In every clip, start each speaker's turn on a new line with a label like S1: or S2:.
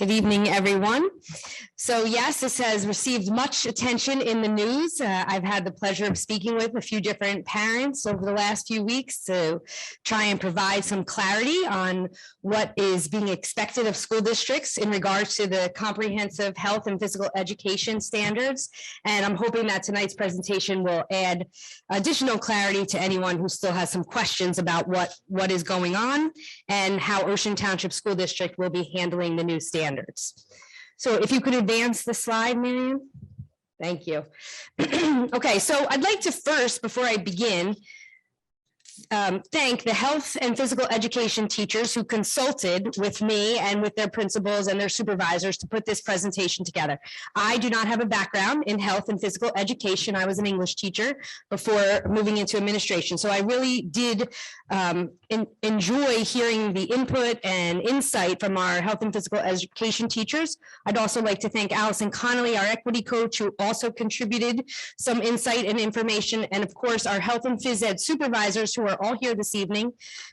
S1: Good evening, everyone. So yes, this has received much attention in the news. I've had the pleasure of speaking with a few different parents over the last few weeks to try and provide some clarity on what is being expected of school districts in regards to the comprehensive health and physical education standards. And I'm hoping that tonight's presentation will add additional clarity to anyone who still has some questions about what is going on and how Ocean Township School District will be handling the new standards. So if you could advance the slide, Miriam. Thank you. Okay, so I'd like to first, before I begin, thank the health and physical education teachers who consulted with me and with their principals and their supervisors to put this presentation together. I do not have a background in health and physical education. I was an English teacher before moving into administration. So I really did enjoy hearing the input and insight from our health and physical education teachers. I'd also like to thank Allison Connolly, our equity coach, who also contributed some insight and information. And of course, our health and phys ed supervisors who are all here this evening,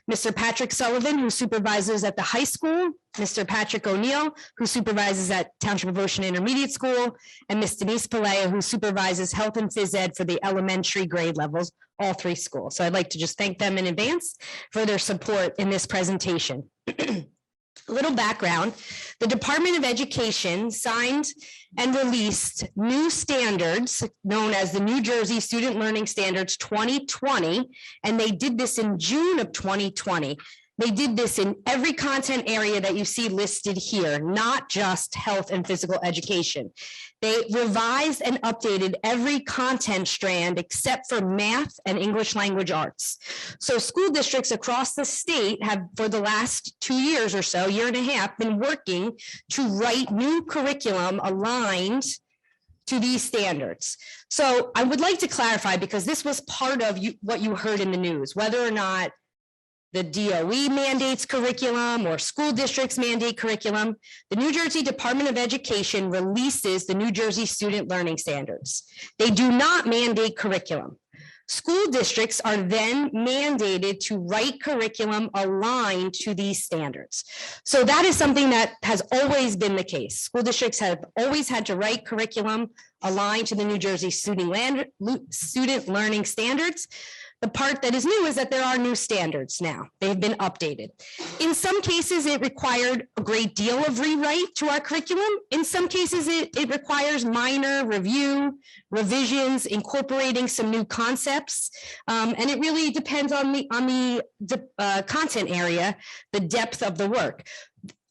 S1: Mr. Patrick Sullivan, who supervises at the high school, Mr. Patrick O'Neill, who supervises at Township of Ocean Intermediate School, and Ms. Denise Pelea, who supervises health and phys ed for the elementary grade levels, all three schools. So I'd like to just thank them in advance for their support in this presentation. A little background, the Department of Education signed and released new standards known as the New Jersey Student Learning Standards 2020, and they did this in June of 2020. They did this in every content area that you see listed here, not just health and physical education. They revised and updated every content strand except for math and English language arts. So school districts across the state have, for the last 2 years or so, year and a half, been working to write new curriculum aligned to these standards. So I would like to clarify, because this was part of what you heard in the news, whether or not the DOE mandates curriculum or school districts mandate curriculum, the New Jersey Department of Education releases the New Jersey Student Learning Standards. They do not mandate curriculum. School districts are then mandated to write curriculum aligned to these standards. So that is something that has always been the case. School districts have always had to write curriculum aligned to the New Jersey Student Learning Standards. The part that is new is that there are new standards now. They've been updated. In some cases, it required a great deal of rewrite to our curriculum. In some cases, it requires minor review, revisions, incorporating some new concepts. And it really depends on the content area, the depth of the work.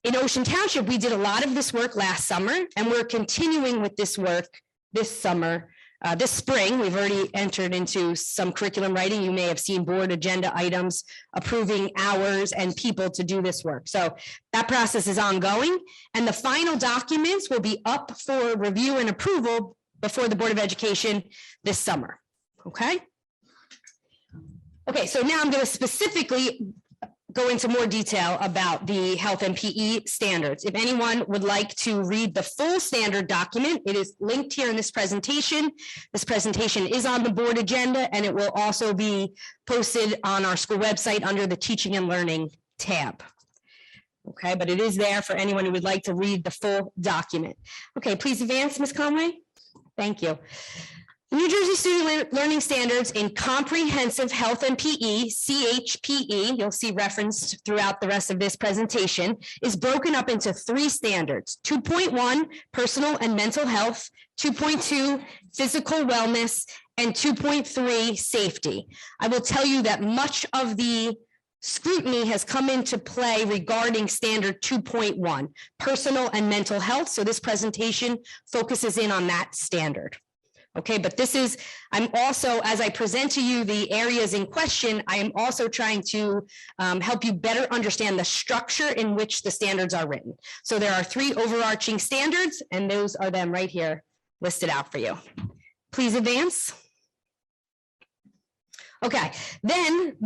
S1: In Ocean Township, we did a lot of this work last summer, and we're continuing with this work this summer. This spring, we've already entered into some curriculum writing. You may have seen board agenda items approving hours and people to do this work. So that process is ongoing, and the final documents will be up for review and approval before the Board of Education this summer. Okay. Okay, so now I'm going to specifically go into more detail about the health and PE standards. If anyone would like to read the full standard document, it is linked here in this presentation. This presentation is on the board agenda, and it will also be posted on our school website under the Teaching and Learning tab. Okay, but it is there for anyone who would like to read the full document. Okay, please advance, Ms. Conway. Thank you. New Jersey Student Learning Standards in Comprehensive Health and PE, CHPE, you'll see referenced throughout the rest of this presentation, is broken up into 3 standards: 2.1, personal and mental health, 2.2, physical wellness, and 2.3, safety. I will tell you that much of the scrutiny has come into play regarding standard 2.1, personal and mental health. So this presentation focuses in on that standard. Okay, but this is, I'm also, as I present to you the areas in question, I am also trying to help you better understand the structure in which the standards are written. So there are 3 overarching standards, and those are them right here listed out for you. Please advance. Okay, then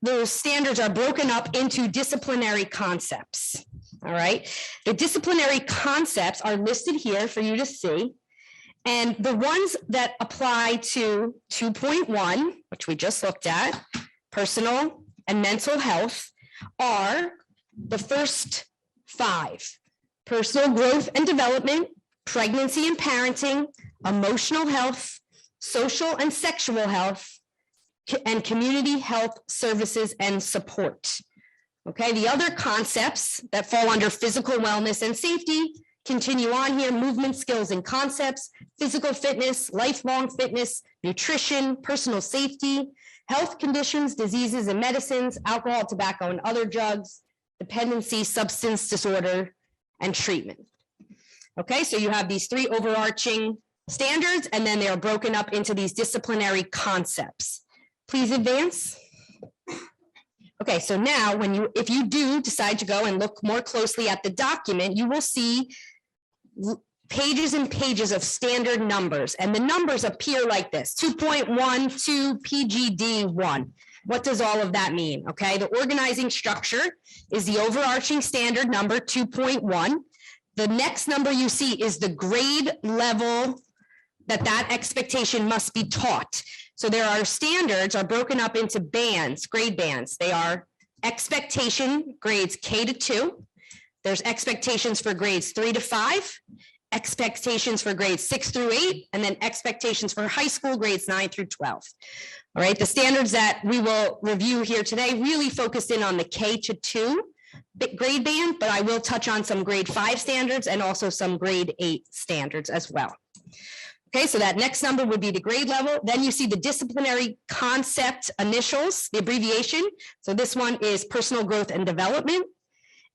S1: those standards are broken up into disciplinary concepts. All right, the disciplinary concepts are listed here for you to see. And the ones that apply to 2.1, which we just looked at, personal and mental health, are the first 5. personal growth and development, pregnancy and parenting, emotional health, social and sexual health, and community health services and support. Okay, the other concepts that fall under physical wellness and safety continue on here: movement skills and concepts, physical fitness, lifelong fitness, nutrition, personal safety, health conditions, diseases and medicines, alcohol, tobacco, and other drugs, dependency, substance disorder, and treatment. Okay, so you have these three overarching standards, and then they are broken up into these disciplinary concepts. Please advance. Okay, so now if you do decide to go and look more closely at the document, you will see pages and pages of standard numbers, and the numbers appear like this: 2.12 PGD1. What does all of that mean? Okay, the organizing structure is the overarching standard number 2.1. The next number you see is the grade level that expectation must be taught. So there are standards are broken up into bands, grade bands. They are expectation grades K to 2. There's expectations for grades 3 to 5, expectations for grades 6 through 8, and then expectations for high school grades 9 through 12. All right, the standards that we will review here today really focus in on the K to 2 grade band, but I will touch on some grade 5 standards and also some grade 8 standards as well. Okay, so that next number would be the grade level. Then you see the disciplinary concept initials, the abbreviation. So this one is personal growth and development.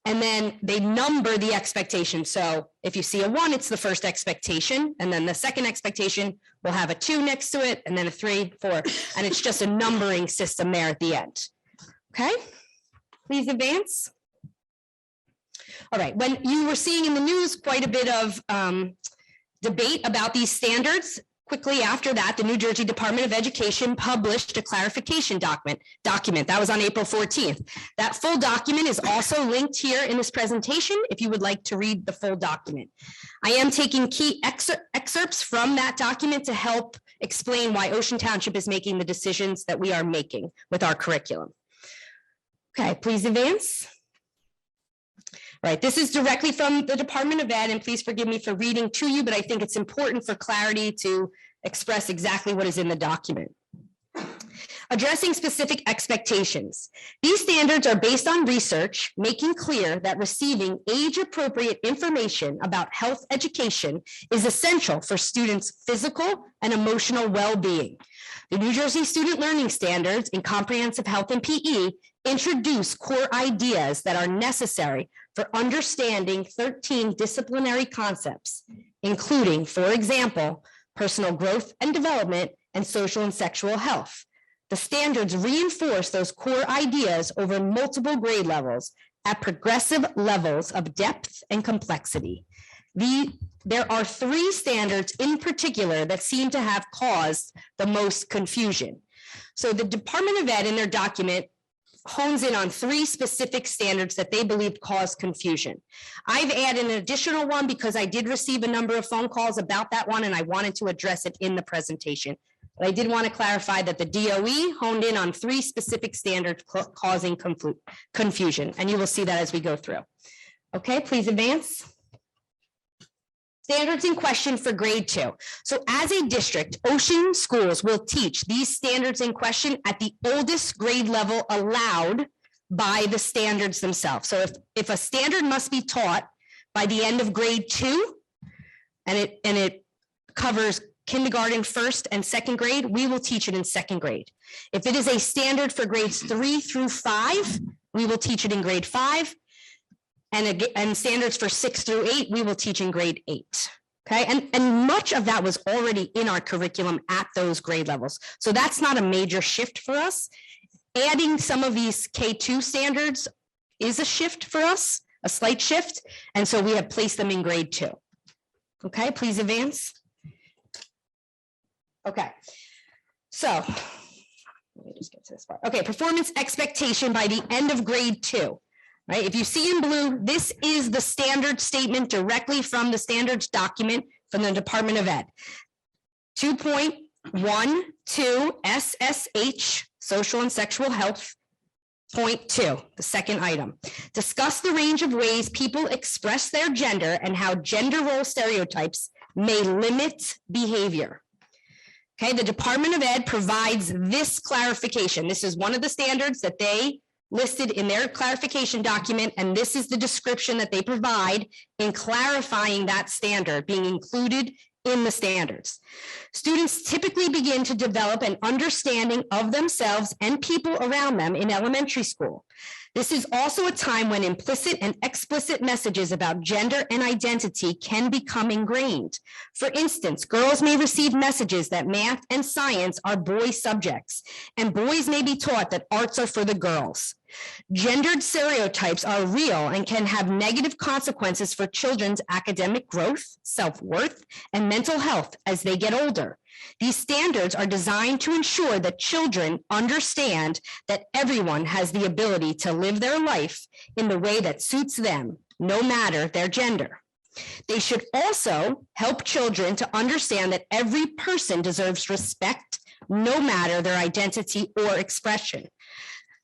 S1: And then they number the expectation. So if you see a 1, it's the first expectation. And then the second expectation will have a 2 next to it, and then a 3, 4. And it's just a numbering system there at the end. Okay, please advance. All right, when you were seeing in the news quite a bit of debate about these standards, quickly after that, the New Jersey Department of Education published a clarification document. That was on April 14th. That full document is also linked here in this presentation if you would like to read the full document. I am taking key excerpts from that document to help explain why Ocean Township is making the decisions that we are making with our curriculum. Okay, please advance. Right, this is directly from the Department of Ed, and please forgive me for reading to you, but I think it's important for clarity to express exactly what is in the document. Addressing specific expectations. These standards are based on research, making clear that receiving age-appropriate information about health education is essential for students' physical and emotional well-being. The New Jersey Student Learning Standards in Comprehensive Health and PE introduce core ideas that are necessary for understanding 13 disciplinary concepts, including, for example, personal growth and development and social and sexual health. The standards reinforce those core ideas over multiple grade levels at progressive levels of depth and complexity. There are 3 standards in particular that seem to have caused the most confusion. So the Department of Ed in their document hones in on 3 specific standards that they believe cause confusion. I've added an additional one because I did receive a number of phone calls about that one and I wanted to address it in the presentation. But I did want to clarify that the DOE honed in on 3 specific standards causing confusion, and you will see that as we go through. Okay, please advance. Standards in question for grade 2. So as a district, Ocean Schools will teach these standards in question at the oldest grade level allowed by the standards themselves. So if a standard must be taught by the end of grade 2, and it covers kindergarten, 1st and 2nd grade, we will teach it in 2nd grade. If it is a standard for grades 3 through 5, we will teach it in grade 5. And standards for 6 through 8, we will teach in grade 8. Okay, and much of that was already in our curriculum at those grade levels. So that's not a major shift for us. Adding some of these K2 standards is a shift for us, a slight shift. And so we have placed them in grade 2. Okay, please advance. Okay, so let me just get to this part. Okay, performance expectation by the end of grade 2. Right, if you see in blue, this is the standard statement directly from the standards document from the Department of Ed. 2.12 SSH, social and sexual health. Point 2, the second item. Discuss the range of ways people express their gender and how gender role stereotypes may limit behavior. Okay, the Department of Ed provides this clarification. This is one of the standards that they listed in their clarification document, and this is the description that they provide in clarifying that standard being included in the standards. Students typically begin to develop an understanding of themselves and people around them in elementary school. This is also a time when implicit and explicit messages about gender and identity can become ingrained. For instance, girls may receive messages that math and science are boy subjects, and boys may be taught that arts are for the girls. Gendered stereotypes are real and can have negative consequences for children's academic growth, self-worth, and mental health as they get older. These standards are designed to ensure that children understand that everyone has the ability to live their life in the way that suits them, no matter their gender. They should also help children to understand that every person deserves respect, no matter their identity or expression.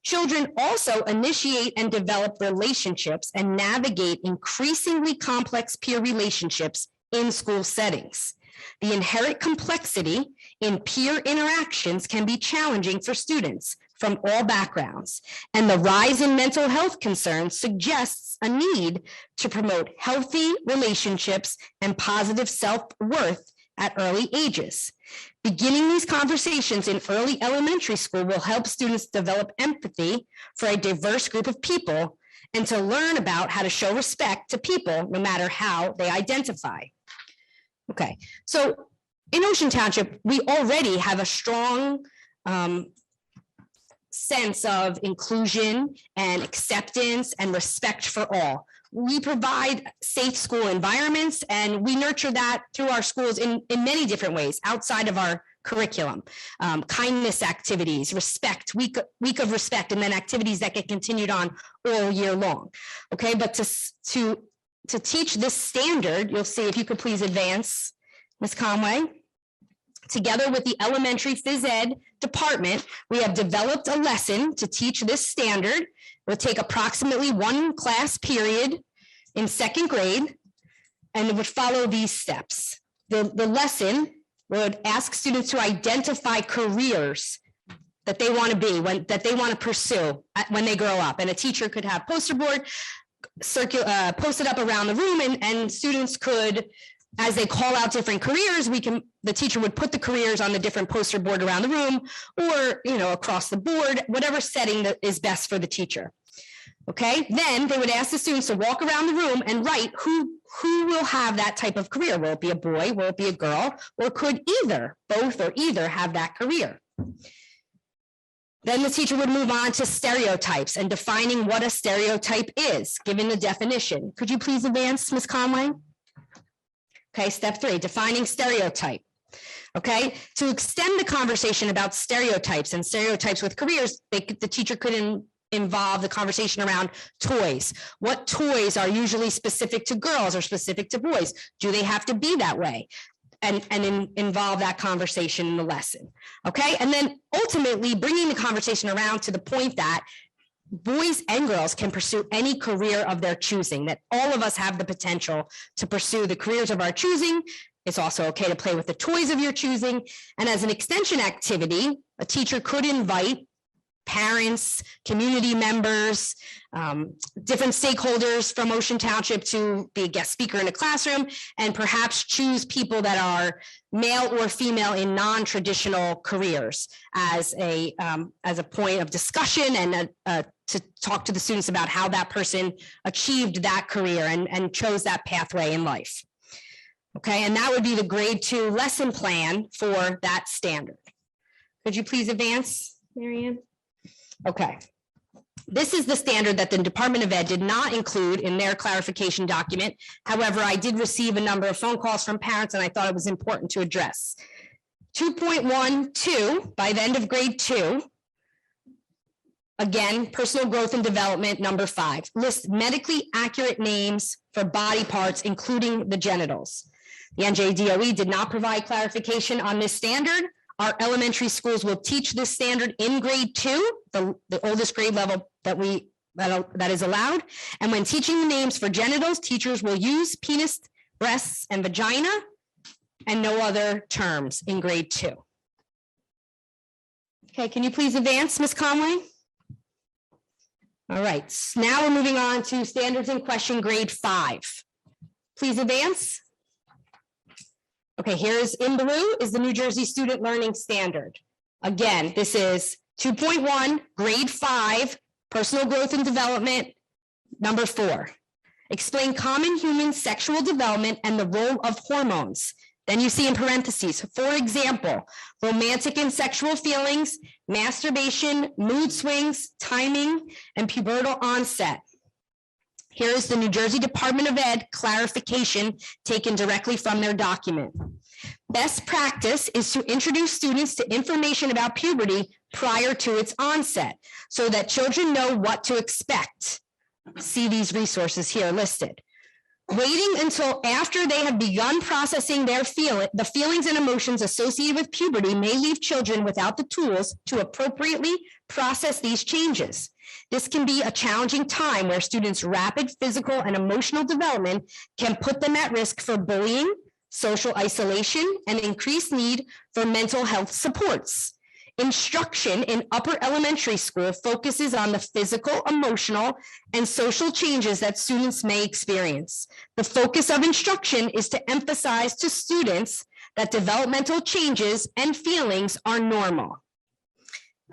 S1: Children also initiate and develop relationships and navigate increasingly complex peer relationships in school settings. The inherent complexity in peer interactions can be challenging for students from all backgrounds, and the rise in mental health concerns suggests a need to promote healthy relationships and positive self-worth at early ages. Beginning these conversations in early elementary school will help students develop empathy for a diverse group of people and to learn about how to show respect to people no matter how they identify. Okay, so in Ocean Township, we already have a strong sense of inclusion and acceptance and respect for all. We provide safe school environments, and we nurture that through our schools in many different ways outside of our curriculum. Kindness activities, respect, week of respect, and then activities that get continued on all year long. Okay, but to teach this standard, you'll see, if you could please advance, Ms. Conway. Together with the elementary phys ed department, we have developed a lesson to teach this standard. It will take approximately one class period in second grade, and it would follow these steps. The lesson would ask students to identify careers that they want to be, that they want to pursue when they grow up. And a teacher could have poster board posted up around the room, and students could, as they call out different careers, the teacher would put the careers on the different poster board around the room, or across the board, whatever setting that is best for the teacher. Okay, then they would ask the students to walk around the room and write who will have that type of career. Will it be a boy? Will it be a girl? Or could both or either have that career? Then the teacher would move on to stereotypes and defining what a stereotype is, given the definition. Could you please advance, Ms. Conway? Okay, step 3, defining stereotype. Okay, to extend the conversation about stereotypes and stereotypes with careers, the teacher could involve the conversation around toys. What toys are usually specific to girls or specific to boys? Do they have to be that way? And involve that conversation in the lesson. Okay, and then ultimately bringing the conversation around to the point that boys and girls can pursue any career of their choosing, that all of us have the potential to pursue the careers of our choosing. It's also okay to play with the toys of your choosing. And as an extension activity, a teacher could invite parents, community members, different stakeholders from Ocean Township to be a guest speaker in a classroom, and perhaps choose people that are male or female in non-traditional careers as a point of discussion, and to talk to the students about how that person achieved that career and chose that pathway in life. Okay, and that would be the grade 2 lesson plan for that standard. Could you please advance, Marianne? Okay, this is the standard that the Department of Ed did not include in their clarification document. However, I did receive a number of phone calls from parents, and I thought it was important to address. 2.12, by the end of grade 2, again, personal growth and development, number 5, list medically accurate names for body parts, including the genitals. The NJDOE did not provide clarification on this standard, Our elementary schools will teach this standard in grade 2, the oldest grade level that is allowed. And when teaching the names for genitals, teachers will use penis, breasts, and vagina, and no other terms in grade 2. Okay, can you please advance, Ms. Conway? All right, now we're moving on to standards in question grade 5. Please advance. Okay, here's in blue is the New Jersey Student Learning Standard. Again, this is 2.1, grade 5, personal growth and development, number 4. Explain common human sexual development and the role of hormones. Then you see in parentheses, for example, romantic and sexual feelings, masturbation, mood swings, timing, and pubertal onset. Here is the New Jersey Department of Ed clarification taken directly from their document. Best practice is to introduce students to information about puberty prior to its onset so that children know what to expect. See these resources here listed. Waiting until after they have begun processing the feelings and emotions associated with puberty may leave children without the tools to appropriately process these changes. This can be a challenging time where students' rapid physical and emotional development can put them at risk for bullying, social isolation, and increased need for mental health supports. Instruction in upper elementary school focuses on the physical, emotional, and social changes that students may experience. The focus of instruction is to emphasize to students that developmental changes and feelings are normal.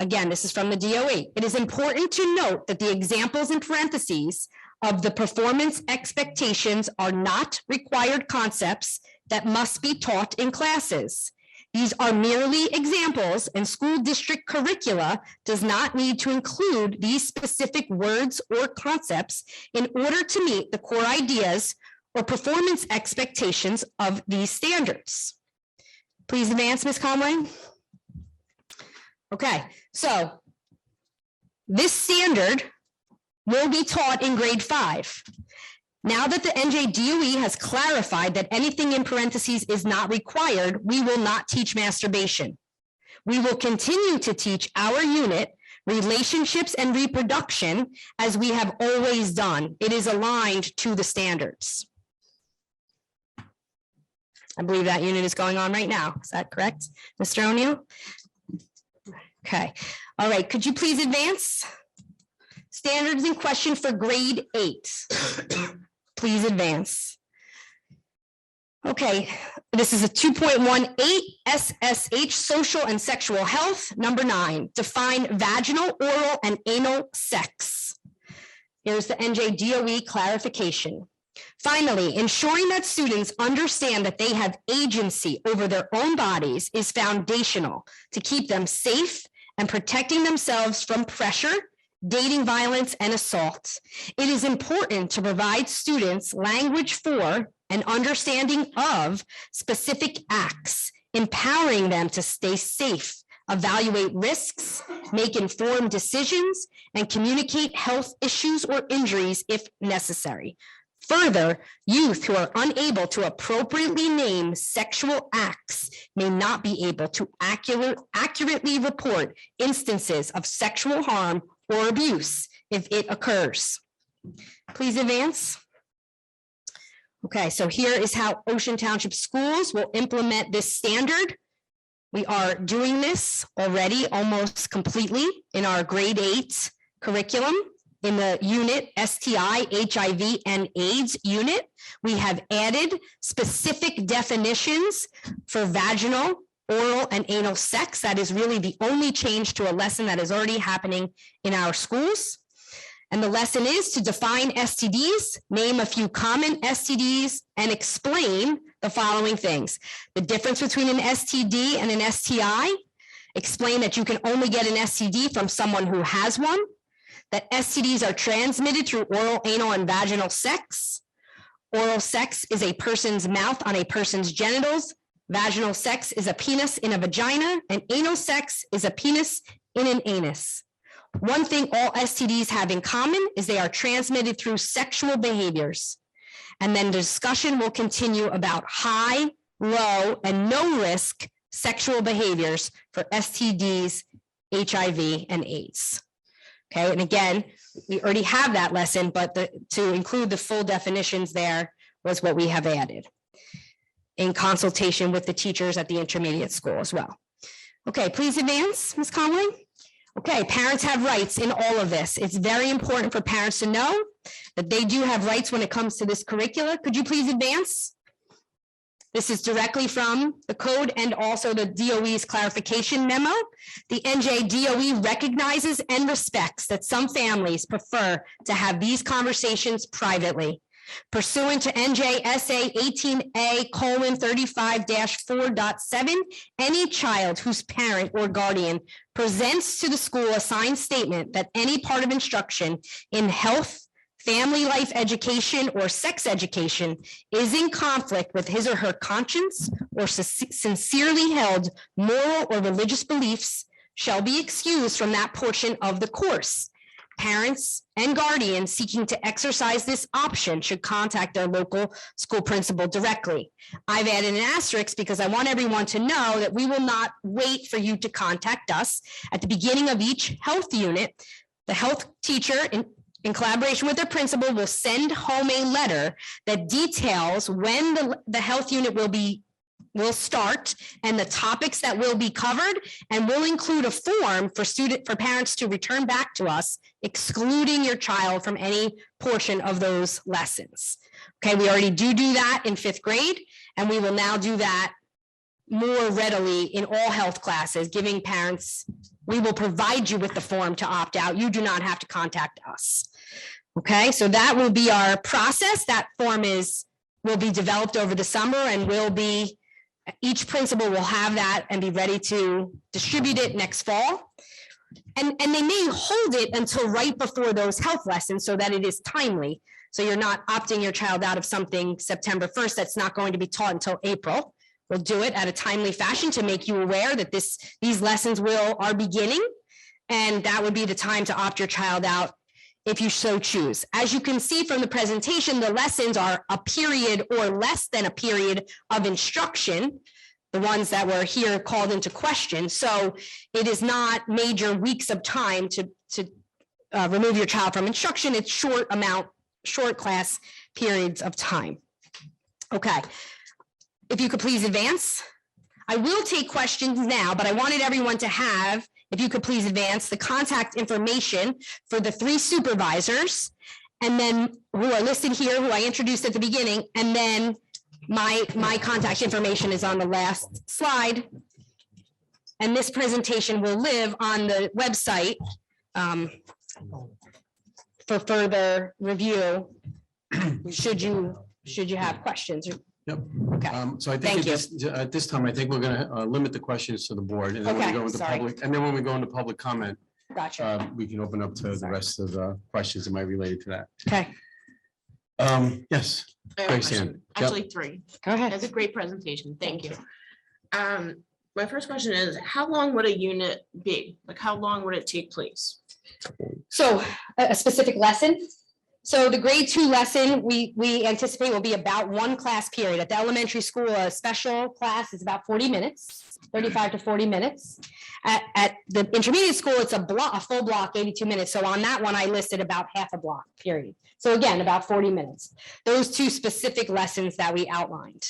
S1: Again, this is from the DOE. It is important to note that the examples in parentheses of the performance expectations are not required concepts that must be taught in classes. These are merely examples, and school district curricula does not need to include these specific words or concepts in order to meet the core ideas or performance expectations of these standards. Please advance, Ms. Conway. Okay, so this standard will be taught in grade 5. Now that the NJDOE has clarified that anything in parentheses is not required, we will not teach masturbation. We will continue to teach our unit, relationships and reproduction, as we have always done. It is aligned to the standards. I believe that unit is going on right now. Is that correct, Mr. O'Neill? Okay, all right, could you please advance? Standards in question for grade 8. Please advance. Okay, this is a 2.18 SSH, social and sexual health. Number 9, define vaginal, oral, and anal sex. Here's the NJDOE clarification. Finally, ensuring that students understand that they have agency over their own bodies is foundational to keep them safe and protecting themselves from pressure, dating violence, and assault. It is important to provide students language for and understanding of specific acts, empowering them to stay safe, evaluate risks, make informed decisions, and communicate health issues or injuries if necessary. Further, youth who are unable to appropriately name sexual acts may not be able to accurately report instances of sexual harm or abuse if it occurs. Please advance. Okay, so here is how Ocean Township Schools will implement this standard. We are doing this already almost completely in our grade 8 curriculum. In the unit STI, HIV, and AIDS unit, we have added specific definitions for vaginal, oral, and anal sex. That is really the only change to a lesson that is already happening in our schools. And the lesson is to define STDs, name a few common STDs, and explain the following things. The difference between an STD and an STI, explain that you can only get an STD from someone who has one, that STDs are transmitted through oral, anal, and vaginal sex. Oral sex is a person's mouth on a person's genitals. Vaginal sex is a penis in a vagina, and anal sex is a penis in an anus. One thing all STDs have in common is they are transmitted through sexual behaviors. And then the discussion will continue about high, low, and no risk sexual behaviors for STDs, HIV, and AIDS. Okay, and again, we already have that lesson, but to include the full definitions there was what we have added in consultation with the teachers at the intermediate school as well. Okay, please advance, Ms. Conway. Okay, parents have rights in all of this. It's very important for parents to know that they do have rights when it comes to this curricula. Could you please advance? This is directly from the code and also the DOE's clarification memo. The NJDOE recognizes and respects that some families prefer to have these conversations privately. Pursuant to NJSA 18A:35-4.7, any child whose parent or guardian presents to the school a signed statement that any part of instruction in health, family life education, or sex education is in conflict with his or her conscience or sincerely held moral or religious beliefs shall be excused from that portion of the course. Parents and guardians seeking to exercise this option should contact their local school principal directly. I've added an asterisk because I want everyone to know that we will not wait for you to contact us. At the beginning of each health unit, the health teacher in collaboration with their principal will send home a letter that details when the health unit will start and the topics that will be covered, and will include a form for parents to return back to us, excluding your child from any portion of those lessons. Okay, we already do that in 5th grade, and we will now do that more readily in all health classes, giving parents, we will provide you with the form to opt out. You do not have to contact us. Okay, so that will be our process. That form will be developed over the summer and will be, each principal will have that and be ready to distribute it next fall. And they may hold it until right before those health lessons so that it is timely. So you're not opting your child out of something September 1st that's not going to be taught until April. We'll do it at a timely fashion to make you aware that these lessons are beginning, and that would be the time to opt your child out if you so choose. As you can see from the presentation, the lessons are a period or less than a period of instruction, the ones that were here called into question. So it is not major weeks of time to remove your child from instruction. It's short class periods of time. Okay. If you could please advance. I will take questions now, but I wanted everyone to have, if you could please advance, the contact information for the 3 supervisors, and then who are listed here, who I introduced at the beginning, and then my contact information is on the last slide. And this presentation will live on the website for further review, should you have questions.
S2: Yep.
S1: Okay.
S2: So I think at this time, I think we're going to limit the questions to the board, and then when we go into public, and then when we go into public comment,
S1: Gotcha.
S2: we can open up to the rest of the questions that might relate to that.
S1: Okay.
S2: Yes.
S3: I have a question. Actually, 3.
S1: Go ahead.
S3: That's a great presentation. Thank you. My first question is, how long would a unit be? Like, how long would it take place?
S1: So a specific lesson. So the grade 2 lesson we anticipate will be about 1 class period. At the elementary school, a special class is about 40 minutes, 35 to 40 minutes. At the intermediate school, it's a full block, 82 minutes. So on that one, I listed about half a block period. So again, about 40 minutes. Those 2 specific lessons that we outlined.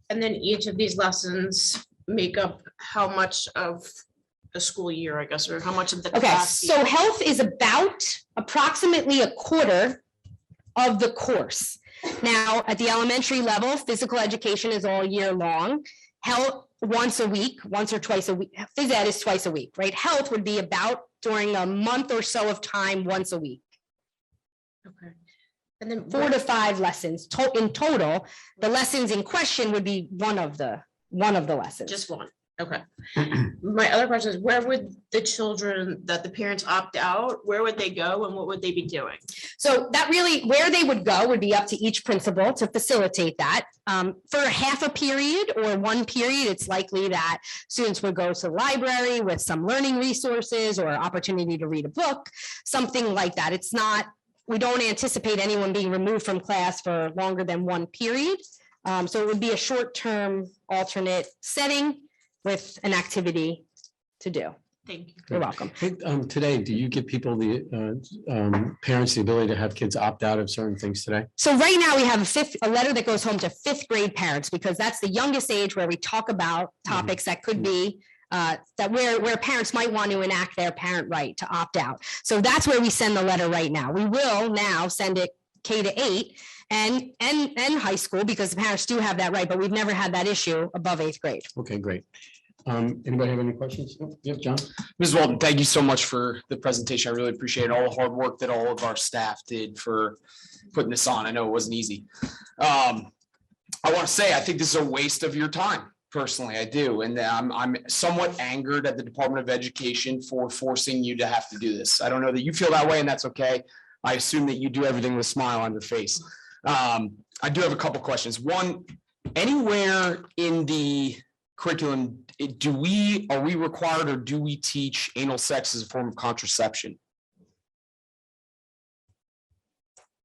S3: And then each of these lessons make up how much of the school year, I guess, or how much of the class?
S1: So health is about approximately a quarter of the course. Now, at the elementary level, physical education is all year long. Health once or twice a week. Phys ed is twice a week, right? Health would be about during a month or so of time, once a week.
S3: Okay. And then
S1: 4 to 5 lessons in total. The lessons in question would be one of the lessons.
S3: Just 1. Okay. My other question is, where would the children that the parents opt out, where would they go and what would they be doing?
S1: So that really, where they would go would be up to each principal to facilitate that. For half a period or 1 period, it's likely that students would go to the library with some learning resources or opportunity to read a book, something like that. It's not, we don't anticipate anyone being removed from class for longer than 1 period. So it would be a short-term alternate setting. with an activity to do.
S3: Thank you.
S1: You're welcome.
S2: Hey, today, do you give people parents the ability to have kids opt out of certain things today?
S1: So right now we have a letter that goes home to fifth grade parents, because that's the youngest age where we talk about topics that could be that where parents might want to enact their parent right to opt out. So that's where we send the letter right now. We will now send it K-8 and high school, because the parents do have that right, but we've never had that issue above eighth grade.
S2: Okay, great. Anybody have any questions? Yep, John?
S4: Ms. Walton, thank you so much for the presentation. I really appreciate all the hard work that all of our staff did for putting this on. I know it wasn't easy. I want to say, I think this is a waste of your time. Personally, I do. And I'm somewhat angered at the Department of Education for forcing you to have to do this. I don't know that you feel that way, and that's okay. I assume that you do everything with a smile on your face. I do have a couple questions. One, anywhere in the curriculum, are we required, or do we teach anal sex as a form of contraception?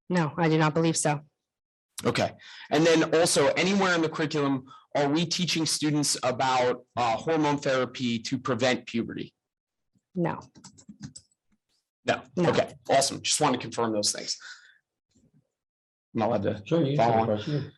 S1: No, I do not believe so.
S4: Okay. And then also, anywhere in the curriculum, are we teaching students about hormone therapy to prevent puberty?
S1: No.
S4: No.
S1: No.
S4: Okay, awesome. Just want to confirm those things. I'm not allowed to.
S2: Sure. You
S4: Follow
S2: have a
S4: on.
S2: question?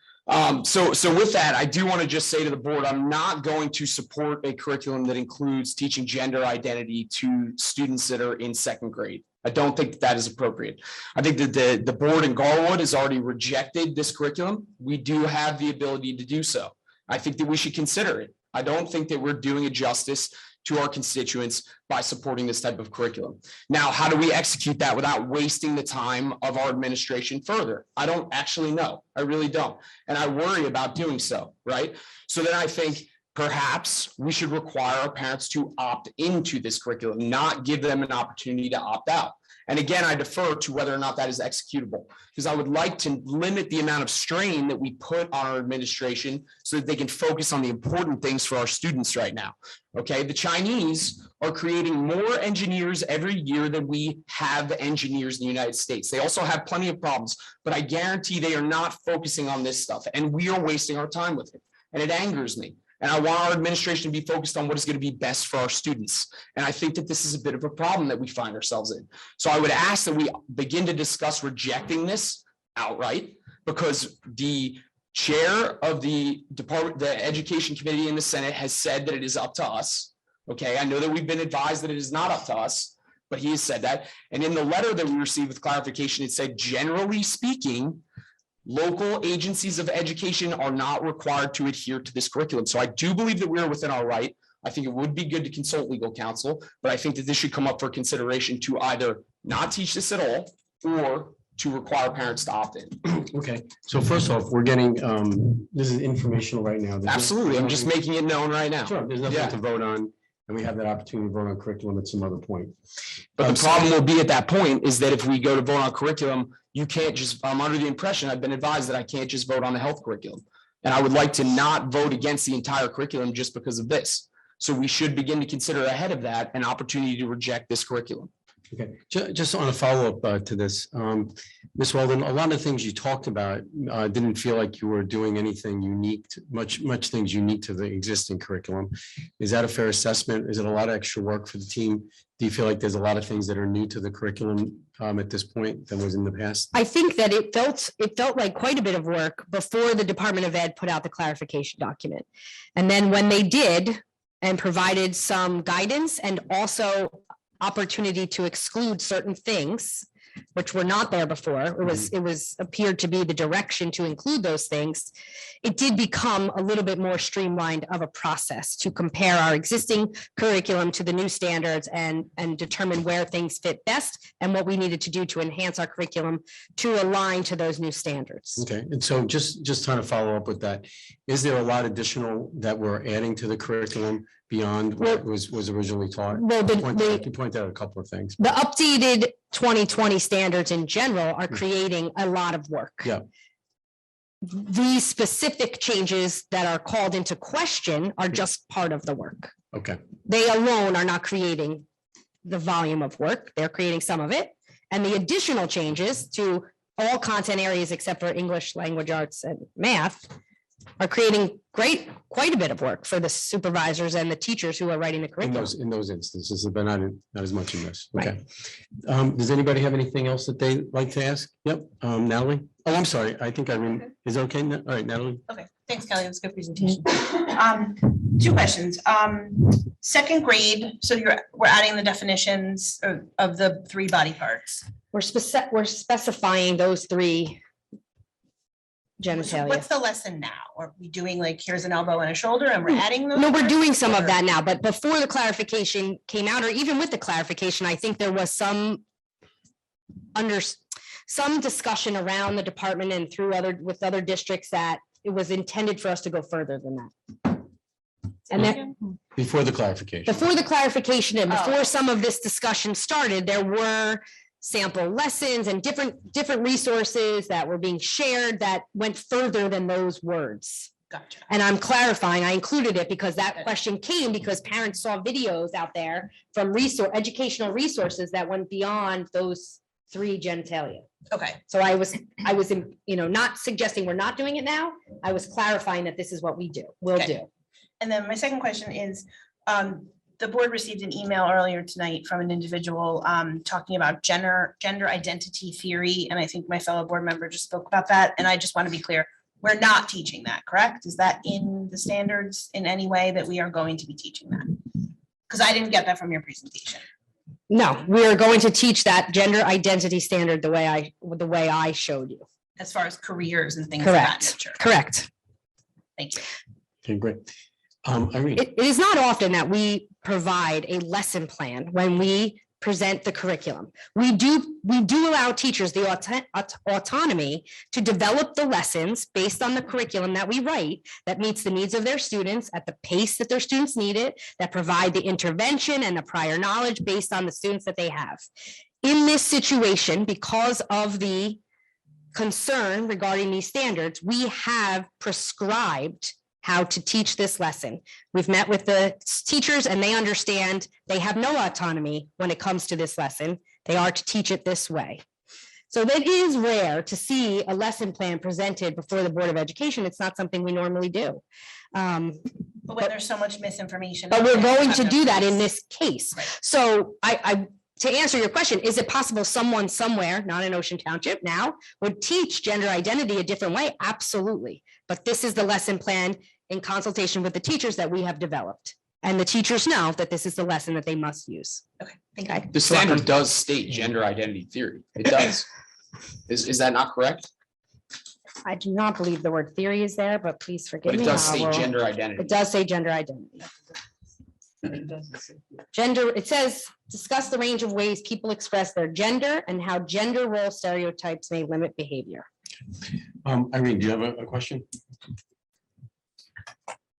S4: So with that, I do want to just say to the board, I'm not going to support a curriculum that includes teaching gender identity to students that are in second grade. I don't think that is appropriate. I think that the board in Garwood has already rejected this curriculum. We do have the ability to do so. I think that we should consider it. I don't think that we're doing a justice to our constituents by supporting this type of curriculum. Now, how do we execute that without wasting the time of our administration further? I don't actually know. I really don't. And I worry about doing so, right? So then I think perhaps we should require our parents to opt into this curriculum, not give them an opportunity to opt out. And again, I defer to whether or not that is executable, because I would like to limit the amount of strain that we put on our administration so that they can focus on the important things for our students right now. Okay, the Chinese are creating more engineers every year than we have engineers in the United States. They also have plenty of problems, but I guarantee they are not focusing on this stuff, and we are wasting our time with it. And it angers me. And I want our administration to be focused on what is going to be best for our students. And I think that this is a bit of a problem that we find ourselves in. So I would ask that we begin to discuss rejecting this outright, because the chair of the Education Committee in the Senate has said that it is up to us. Okay, I know that we've been advised that it is not up to us, but he has said that. And in the letter that we received with clarification, it said, generally speaking, local agencies of education are not required to adhere to this curriculum. So I do believe that we are within our right. I think it would be good to consult legal counsel, but I think that this should come up for consideration to either not teach this at all or to require parents to opt in.
S2: Okay, so first off, we're getting, this is informational right now.
S4: Absolutely. I'm just making it known right now.
S2: Sure, there's
S4: Yeah.
S2: nothing to vote on, and we have that opportunity to vote on curriculum at some other point.
S4: But the problem will be at that point is that if we go to vote on curriculum, you can't just, I'm under the impression, I've been advised that I can't just vote on the health curriculum. And I would like to not vote against the entire curriculum just because of this. So we should begin to consider ahead of that an opportunity to reject this curriculum.
S2: Okay, just on a follow-up to this, Ms. Walden, a lot of things you talked about didn't feel like you were doing anything unique, much things unique to the existing curriculum. Is that a fair assessment? Is it a lot of extra work for the team? Do you feel like there's a lot of things that are new to the curriculum at this point than was in the past?
S1: I think that it felt like quite a bit of work before the Department of Ed put out the clarification document. And then when they did and provided some guidance and also opportunity to exclude certain things, which were not there before, it was appeared to be the direction to include those things. It did become a little bit more streamlined of a process to compare our existing curriculum to the new standards and determine where things fit best and what we needed to do to enhance our curriculum to align to those new standards.
S2: Okay, and so just trying to follow up with that, is there a lot additional that we're adding to the curriculum beyond what was originally taught?
S1: Well,
S2: You point out a couple of things.
S1: the updated 2020 standards in general are creating a lot of work.
S2: Yeah.
S1: These specific changes that are called into question are just part of the work.
S2: Okay,
S1: They alone are not creating the volume of work. They're creating some of it. And the additional changes to all content areas except for English, language arts, and math are creating quite a bit of work for the supervisors and the teachers who are writing the
S2: In
S1: curriculum.
S2: those instances, but not as much in this.
S1: Right.
S2: Okay. Does anybody have anything else that they like to ask? Yep, Natalie? Oh, I'm sorry. I think Irene, is it okay? All right, Natalie?
S5: Okay, thanks, Kelly. It was a good presentation. Two questions. Second grade, so we're adding the definitions of the 3 body parts.
S1: We're specifying those 3
S5: So
S1: genitalia.
S5: what's the lesson now? Are we doing like, here's an elbow and a shoulder and we're adding those?
S1: No, we're
S5: parts?
S1: doing some of
S5: Or-
S1: that now, but before the clarification came out, or even with the clarification, I think there was some discussion around the department and through with other districts that it was intended for us to go further than that. And then
S2: Before the clarification.
S1: before the clarification and
S5: Oh.
S1: before some of this discussion started, there were sample lessons and different resources that were being shared that went further than those words.
S5: Gotcha.
S1: And I'm clarifying, I included it because that
S5: Okay.
S1: question came because parents saw videos out there from educational resources that went beyond those 3 genitalia.
S5: Okay,
S1: So I was, not suggesting we're not doing it now. I was clarifying that this is what we will
S5: Okay.
S1: do.
S5: and then my second question is, the board received an email earlier tonight from an individual talking about gender identity theory, and I think my fellow board member just spoke about that, and I just want to be clear, we're not teaching that, correct? Is that in the standards in any way that we are going to be teaching that? Because I didn't get that from your presentation.
S1: No, we are going to teach that gender identity standard the way I showed you.
S5: As far as careers and things of that
S1: Correct,
S5: nature.
S1: correct.
S5: Thank you.
S2: Okay, great. Irene?
S1: It is not often that we provide a lesson plan when we present the curriculum. We do allow teachers the autonomy to develop the lessons based on the curriculum that we write that meets the needs of their students at the pace that their students need it, that provide the intervention and the prior knowledge based on the students that they have. In this situation, because of the concern regarding these standards, we have prescribed how to teach this lesson. We've met with the teachers and they understand they have no autonomy when it comes to this lesson. They are to teach it this way. So that is rare to see a lesson plan presented before the Board of Education. It's not something we normally do.
S5: But when there's so much misinformation.
S1: But we're going to
S5: have
S1: do
S5: no
S1: that in
S5: choice.
S1: this case.
S5: Right.
S1: So to answer your question, is it possible someone somewhere, not in Ocean Township now, would teach gender identity a different way? Absolutely. But this is the lesson plan in consultation with the teachers that we have developed. And the teachers know that this is the lesson that they must use.
S5: Okay, thank you.
S1: Okay.
S4: The standard does state gender identity theory. It does. Is that not correct?
S1: I do not believe the word theory is there, but please forgive
S4: But
S1: me.
S4: it does
S1: I
S4: state
S1: will-
S4: gender identity.
S1: It does say gender identity. Gender, it says, discuss the range of ways people express their gender and how gender role stereotypes may limit behavior.
S2: Irene, do you have a question?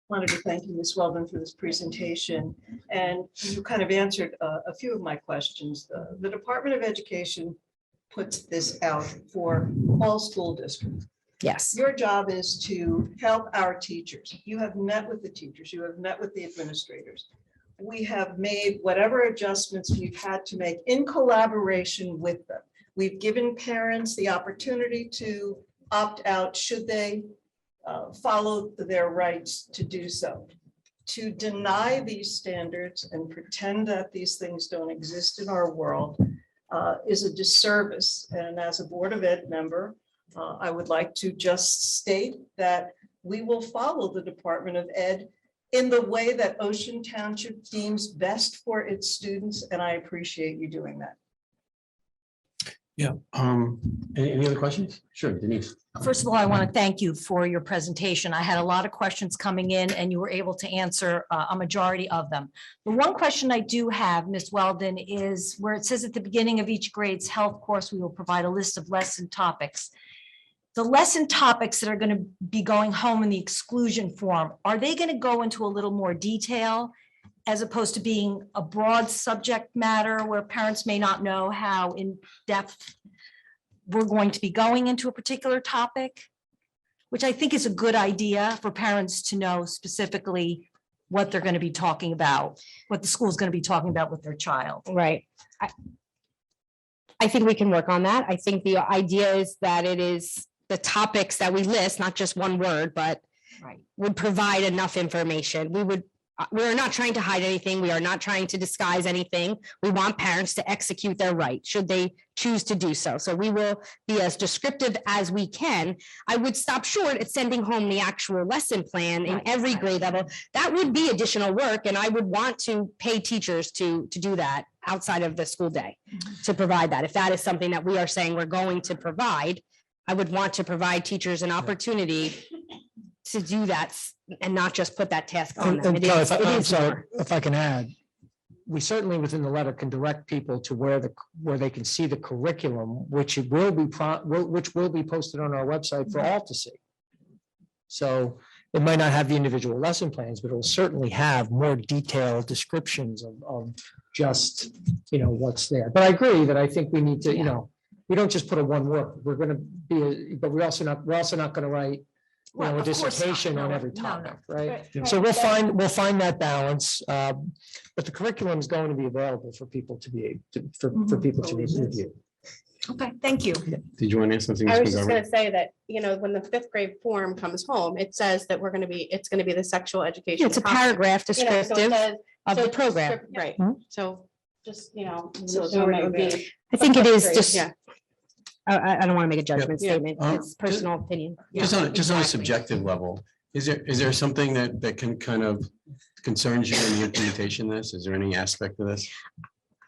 S6: Wanted to thank you, Ms. Weldon, for this presentation. And you kind of answered a few of my questions. The Department of Education puts this out for all school districts.
S1: Yes,
S6: Your job is to help our teachers. You have met with the teachers, you have met with the administrators. We have made whatever adjustments we've had to make in collaboration with them. We've given parents the opportunity to opt out should they follow their rights to do so. To deny these standards and pretend that these things don't exist in our world is a disservice. And as a Board of Ed member, I would like to just state that we will follow the Department of Ed in the way that Ocean Township deems best for its students, and I appreciate you doing that.
S2: Yeah. Any other questions? Sure, Denise.
S7: First of all, I want to thank you for your presentation. I had a lot of questions coming in and you were able to answer a majority of them. The one question I do have, Ms. Weldon, is where it says at the beginning of each grade's health course, we will provide a list of lesson topics. The lesson topics that are going to be going home in the exclusion form, are they going to go into a little more detail as opposed to being a broad subject matter where parents may not know how in depth we're going to be going into a particular topic, which I think is a good idea for parents to know specifically what they're going to be talking about, what the school is going to be talking about with their child.
S1: right. I think we can work on that. I think the idea is that it is the topics that we list, not just one word, but
S7: Right.
S1: would provide enough information. We're not trying to hide anything. We are not trying to disguise anything. We want parents to execute their right, should they choose to do so. So we will be as descriptive as we can. I would stop short at sending home the actual lesson plan in every grade level. That would be additional work, and I would want to pay teachers to do that outside of the school day, to provide that. If that is something that we are saying we're going to provide, I would want to provide teachers an opportunity to do that and not just put that task on them.
S8: And
S1: It
S8: Kelly,
S1: is-
S8: if
S1: it
S8: I- I'm
S1: is
S8: sorry,
S1: more.
S8: if I can add, we certainly within the letter can direct people to where they can see the curriculum, which it will be, which will be posted on our website for all to see. So it might not have the individual lesson plans, but it will certainly have more detailed descriptions of just, what's there. But I agree that I think we need to, we don't just put a one word. We're gonna be, but we're also not gonna write
S7: Well,
S8: a
S7: of course not.
S8: dissertation on
S7: No,
S8: every
S7: no, no.
S8: topic, right?
S7: Right.
S8: So we'll find that balance, but the curriculum is going to be available for people to be, for people to review.
S7: Okay, thank you.
S2: Did you want to ask something?
S9: I
S2: Ms.
S9: was just
S2: McGovern?
S9: gonna say that, when the fifth grade form comes home, it says that it's gonna be the sexual education.
S1: It's a
S9: topic.
S1: paragraph
S9: You know, so it
S1: descriptive
S9: says-
S1: of
S9: so
S1: the
S9: it's
S1: program.
S9: descript- Right,
S8: Mhm.
S9: so just,
S6: So
S9: so it would be.
S1: I think it is
S9: Great,
S1: just,
S9: yeah.
S1: I don't want to make a judgment
S9: Yeah.
S1: statement. It's
S2: Just-
S1: personal opinion.
S2: Just on a
S1: Exactly.
S2: subjective level, is there something that can kind of concerns you in the implementation of this? Is there any aspect of this?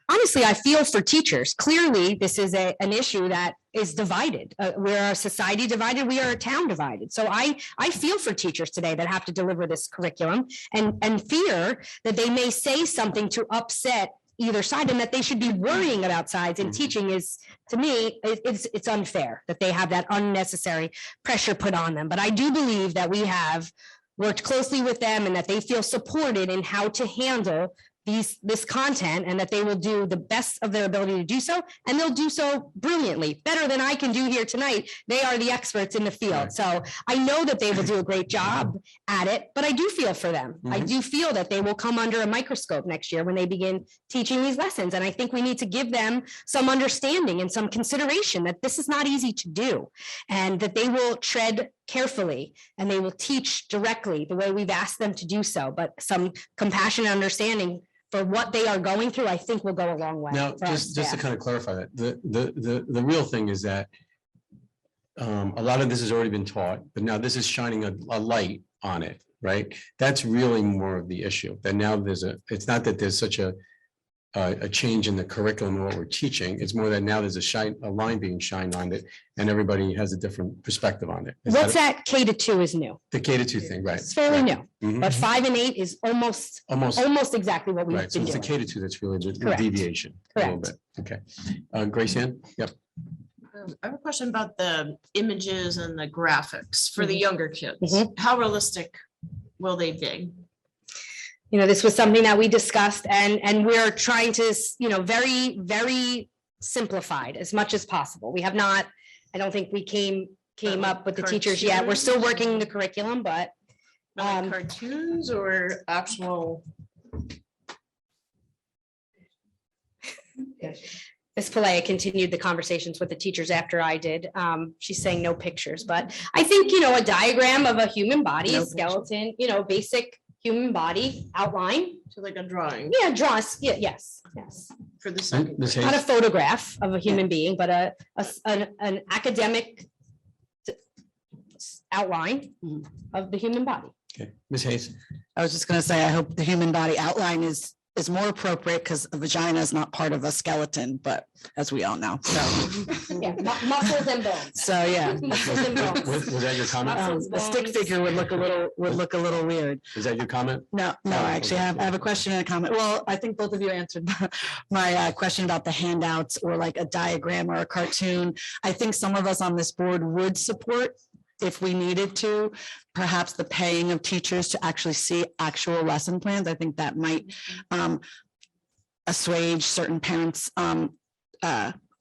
S1: Honestly, I feel for teachers. Clearly, this is an issue that is divided. We're a society divided, we are a town divided. So I feel for teachers today that have to deliver this curriculum and fear that they may say something to upset either side and that they should be worrying about sides. And teaching is, to me, it's unfair that they have that unnecessary pressure put on them. But I do believe that we have worked closely with them and that they feel supported in how to handle this content, and that they will do the best of their ability to do so, and they'll do so brilliantly, better than I can do here tonight. They are the experts in the field.
S2: Right.
S1: So I know that they will do a great job at it, but I do feel for them. I
S2: Mhm.
S1: do feel that they will come under a microscope next year when they begin teaching these lessons. And I think we need to give them some understanding and some consideration that this is not easy to do, and that they will tread carefully and they will teach directly the way we've asked them to do so. But some compassion and understanding for what they are going through, I think will go a long way.
S2: Now,
S1: for our
S2: just to
S1: staff.
S2: kind of clarify that, the real thing is that a lot of this has already been taught, but now this is shining a light on it, right? That's really more of the issue. That now it's not that there's such a change in the curriculum and what we're teaching. It's more that now there's a line being shined on it, and everybody has a different perspective on it. Is
S1: What's
S2: that
S1: that K-2 is new.
S2: the K-2 thing, right?
S1: It's fairly
S2: right.
S1: new,
S2: Mhm.
S1: but 5 and 8 is almost exactly what we've
S2: Right, so
S1: been
S2: it's the
S1: doing.
S2: K-2 that's really the
S1: Correct.
S2: deviation. A little
S1: Correct.
S2: bit. Okay. Grace Ann? Yep.
S3: I have a question about the images and the graphics for the
S1: Mhm.
S3: younger kids.
S1: Mhm.
S3: How realistic will they be?
S1: This was something that we discussed and we're trying to, very, very simplified as much as possible. We have not, I don't think we came
S3: like
S1: up with the teachers yet. We're still
S3: cartoons?
S1: working the curriculum, but
S3: Like cartoons or actual?
S1: Ms. Pillay continued the conversations with the teachers after I did. She's saying no pictures, but I think, a diagram of a human body,
S3: No
S1: a skeleton, basic human body outline.
S3: So like a drawing
S1: Yeah, draws, yes.
S3: for the second.
S2: Ms.
S3: grade.
S1: Not a
S2: Hayes?
S1: photograph of a human being, but an academic outline of the human body.
S2: Okay. Ms. Hayes?
S10: I was just gonna say, I hope the human body outline is more appropriate because a vagina is not part of a skeleton, but as we all know, so,
S1: Yeah, muscles and bones.
S10: so, yeah.
S1: Muscles and bones.
S2: Was that your comment?
S10: A stick figure would look a little weird.
S2: Is that your comment?
S10: No,
S2: Oh,
S10: actually,
S2: okay.
S10: I have a question and a comment. Well, I think both of you answered my question about the handouts or like a diagram or a cartoon. I think some of us on this board would support, if we needed to, perhaps the paying of teachers to actually see actual lesson plans. I think that might assuage certain parents'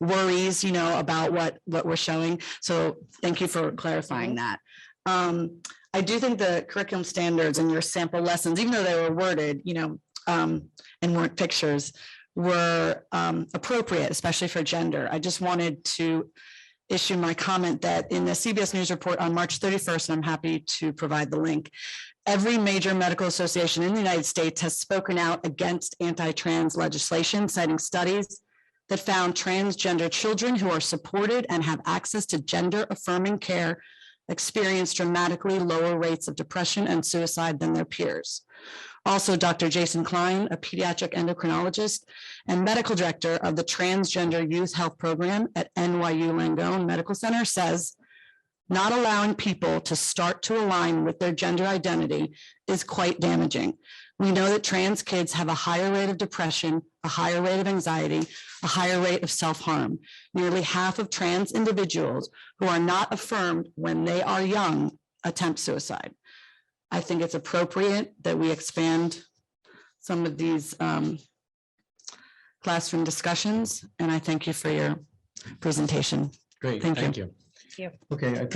S10: worries, about what we're showing. So thank you for clarifying that. I do think the curriculum standards and your sample lessons, even though they were worded, and weren't pictures, were appropriate, especially for gender. I just wanted to issue my comment that in the CBS News report on March 31st, and I'm happy to provide the link, every major medical association in the United States has spoken out against anti-trans legislation, citing studies that found transgender children who are supported and have access to gender-affirming care experience dramatically lower rates of depression and suicide than their peers. Also, Dr. Jason Klein, a pediatric endocrinologist and medical director of the Transgender Youth Health Program at NYU Langone Medical Center, says, not allowing people to start to align with their gender identity is quite damaging. We know that trans kids have a higher rate of depression, a higher rate of anxiety, a higher rate of self-harm. Nearly half of trans individuals who are not affirmed when they are young attempt suicide. I think it's appropriate that we expand some of these classroom discussions, and I thank you for your presentation.
S2: Great,
S10: Thank you.
S2: thank you.
S1: you.
S2: Okay, I think